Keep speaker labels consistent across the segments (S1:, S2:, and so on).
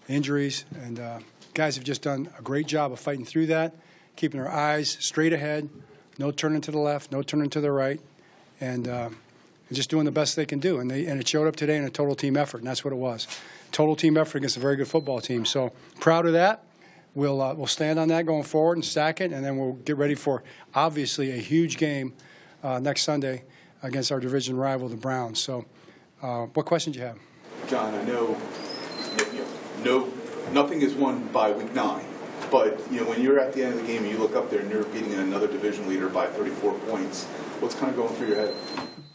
S1: injuries, and guys have just done a great job of fighting through that, keeping their eyes straight ahead, no turning to the left, no turning to the right, and just doing the best they can do. And it showed up today in a total team effort, and that's what it was. Total team effort against a very good football team. So proud of that. We'll stand on that going forward and stack it, and then we'll get ready for, obviously, a huge game next Sunday against our division rival, the Browns. So what questions do you have?
S2: John, I know nothing is won by week 9, but when you're at the end of the game and you look up there and you're beating another division leader by 34 points, what's kind of going through your head?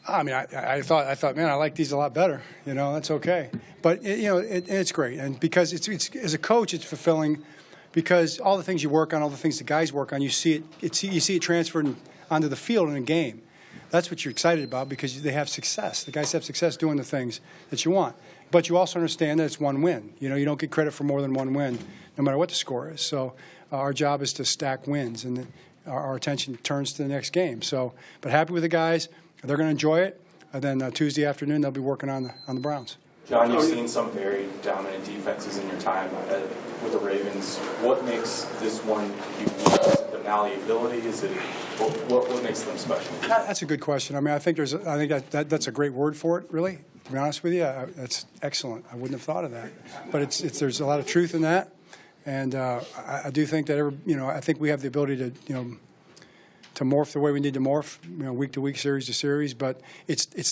S1: I mean, I thought, man, I like these a lot better. That's okay. But it's great, and because it's as a coach, it's fulfilling, because all the things you work on, all the things the guys work on, you see it transferred onto the field in a game. That's what you're excited about, because they have success. The guys have success doing the things that you want. But you also understand that it's one win. You don't get credit for more than one win, no matter what the score is. So our job is to stack wins, and our attention turns to the next game. So, but happy with the guys. They're going to enjoy it. And then Tuesday afternoon, they'll be working on the Browns.
S3: John, you've seen some very dominant defenses in your time with the Ravens. What makes this one unique? Is it the malleability? Is it what makes them special?
S1: That's a good question. I mean, I think that's a great word for it, really. To be honest with you, that's excellent. I wouldn't have thought of that. But there's a lot of truth in that, and I do think that I think we have the ability to morph the way we need to morph, week to week, series to series. But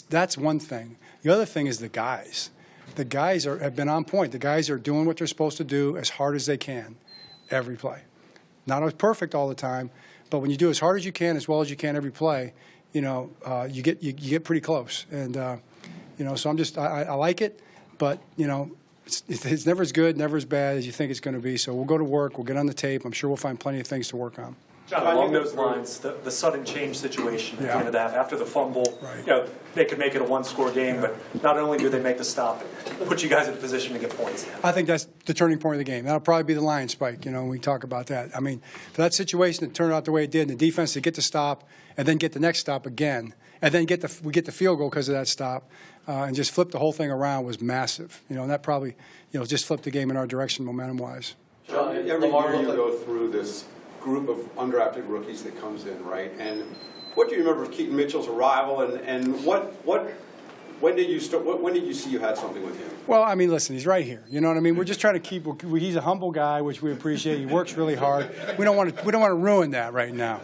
S1: that's one thing. The other thing is the guys. The guys have been on point. The guys are doing what they're supposed to do as hard as they can every play. Not always perfect all the time, but when you do as hard as you can, as well as you can every play, you get pretty close. And so I like it, but it's never as good, never as bad as you think it's going to be. So we'll go to work. We'll get on the tape. I'm sure we'll find plenty of things to work on.
S4: John, along those lines, the sudden change situation at the end of that, after the fumble,
S1: right.
S4: They could make it a one-score game, but not only do they make the stop, put you guys in a position to get points.
S1: I think that's the turning point of the game. That'll probably be the lion spike, when we talk about that. I mean, for that situation to turn out the way it did, and the defense to get the stop and then get the next stop again, and then we get the field goal because of that stop, and just flip the whole thing around was massive. And that probably, just flipped the game in our direction momentum-wise.
S5: John, every year you go through this group of undrafted rookies that comes in, right? And what do you remember of Keaton Mitchell's arrival, and when did you see you had something with him?
S1: Well, I mean, listen, he's right here. You know what I mean? We're just trying to keep. He's a humble guy, which we appreciate. He works really hard. We don't want to ruin that right now.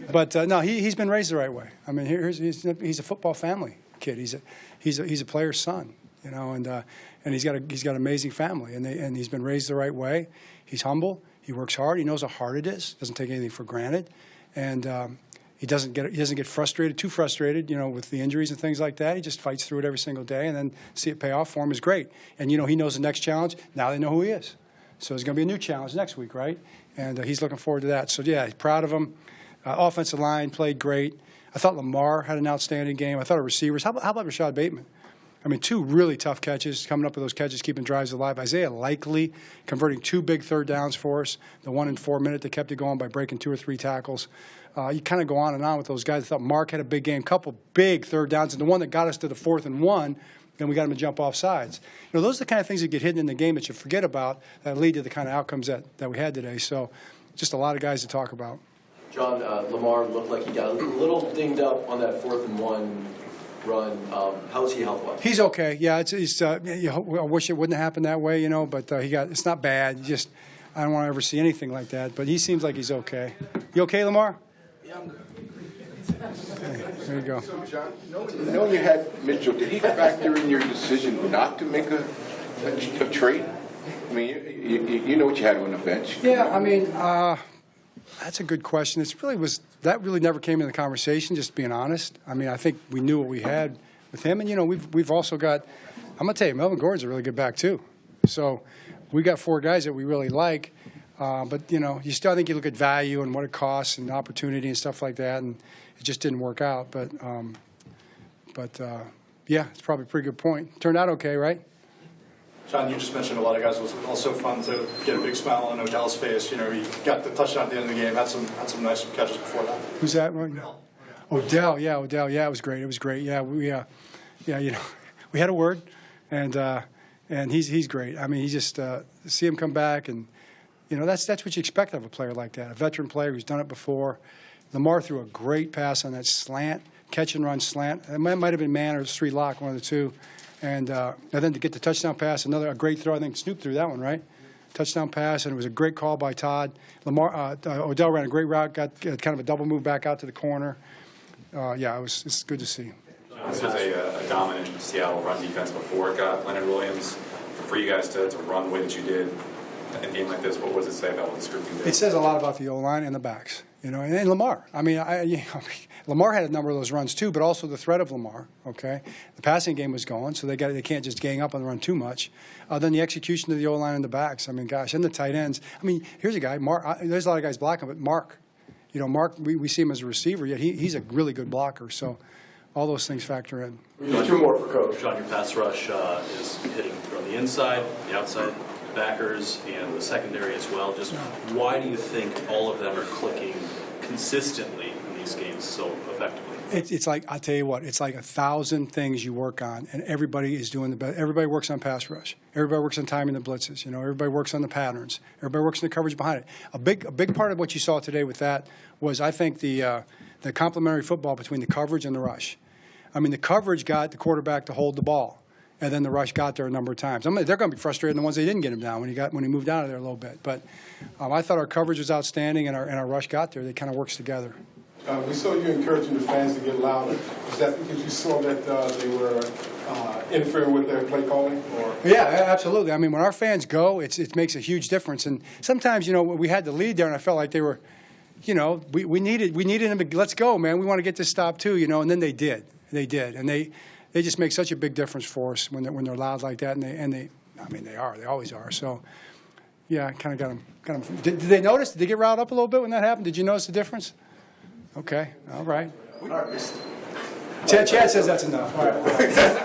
S1: But no, he's been raised the right way. I mean, he's a football family kid. He's a player's son. And he's got an amazing family, and he's been raised the right way. He's humble. He works hard. He knows how hard it is. Doesn't take anything for granted, and he doesn't get too frustrated, with the injuries and things like that. He just fights through it every single day, and then see it pay off for him is great. And he knows the next challenge. Now they know who he is, so there's going to be a new challenge next week, right? And he's looking forward to that. So yeah, proud of him. Offensive line played great. I thought Lamar had an outstanding game. I thought our receivers. How about Rashad Bateman? I mean, 2 really tough catches, coming up with those catches, keeping drives alive. Isaiah Likely converting 2 big third downs for us. The one in 4 minute that kept it going by breaking 2 or 3 tackles. You kind of go on and on with those guys. I thought Mark had a big game, couple big third downs, and the one that got us to the 4th and 1, then we got him to jump off sides. Those are the kind of things that get hidden in the game that you forget about that lead to the kind of outcomes that we had today. So just a lot of guys to talk about.
S6: John, Lamar looked like he got a little dinged up on that 4th and 1 run. How is he health-wise?
S1: He's okay. Yeah, I wish it wouldn't happen that way, but it's not bad. I don't want to ever see anything like that. But he seems like he's okay. You okay, Lamar?
S6: Yeah, I'm good.
S1: There you go.
S7: So, John, knowing you had Mitchell, did he factor in your decision not to make a trade? I mean, you know what you had on the bench.
S1: Yeah, I mean, that's a good question. That really never came in the conversation, just being honest. I mean, I think we knew what we had with him. And, we've also got – I'm going to tell you, Melvin Gordon's a really good back too. So we got 4 guys that we really like. But, you still, I think you look at value and what it costs and opportunity and stuff like that, and it just didn't work out. But yeah, it's probably a pretty good point. Turned out okay, right?
S8: John, you just mentioned a lot of guys. It was also fun to get a big smile on Odell's face. He got the touchdown at the end of the game. Had some nice catches before that.
S1: Who's that? Odell. Yeah, Odell. Yeah, it was great. Yeah, we had a word, and and he's great. I mean, he just see him come back, and that's what you expect of a player like that, a veteran player who's done it before. Lamar threw a great pass on that slant, catch and run slant. It might have been man or street lock, one of the two, and then to get the touchdown pass, a great throw. I think Snoop threw that one, right? Touchdown pass, and it was a great call by Todd. Odell ran a great route, got kind of a double move back out to the corner. It's good to see.
S9: This was a dominant Seattle run defense before it got Leonard Williams. For you guys to run the way that you did in a game like this, what does it say about what the scripting did?
S1: It says a lot about the O-line and the backs, and Lamar. I mean, Lamar had a number of those runs too, but also the threat of Lamar. Okay, the passing game was going, so they can't just gang up on the run too much. Then the execution of the O-line and the backs. I mean, gosh, and the tight ends. I mean, here's a guy, Mark. There's a lot of guys blocking, but Mark. Mark, we see him as a receiver, yet he's a really good blocker. So all those things factor in.
S10: Two more for Coach. John, your pass rush is hitting from the inside, the outside backers, and the secondary as well. Just why do you think all of them are clicking consistently in these games so effectively?
S1: It's like, I'll tell you what, it's like 1,000 things you work on, and everybody is doing the best. Everybody works on pass rush. Everybody works on timing the blitzes. Everybody works on the patterns. Everybody works on the coverage behind it. A big part of what you saw today with that was, I think, the complementary football between the coverage and the rush. I mean, the coverage got the quarterback to hold the ball, and then the rush got there a number of times. I mean, they're going to be frustrated the ones they didn't get him down when he moved out of there a little bit. But I thought our coverage was outstanding, and our rush got there. They kind of works together.
S11: We saw you encouraging the fans to get louder. Is that because you saw that they were interfering with their play calling? Or?
S1: Yeah, absolutely. I mean, when our fans go, it makes a huge difference. And sometimes, we had the lead there, and I felt like they were, we needed them to, let's go, man. We want to get this stop too, and then they did. They did, and they just make such a big difference for us when they're loud like that. And they always are. So, yeah, kind of got them. Did they notice? Did they get riled up a little bit when that happened? Did you notice the difference? Okay, all right. Chad says that's enough. All right.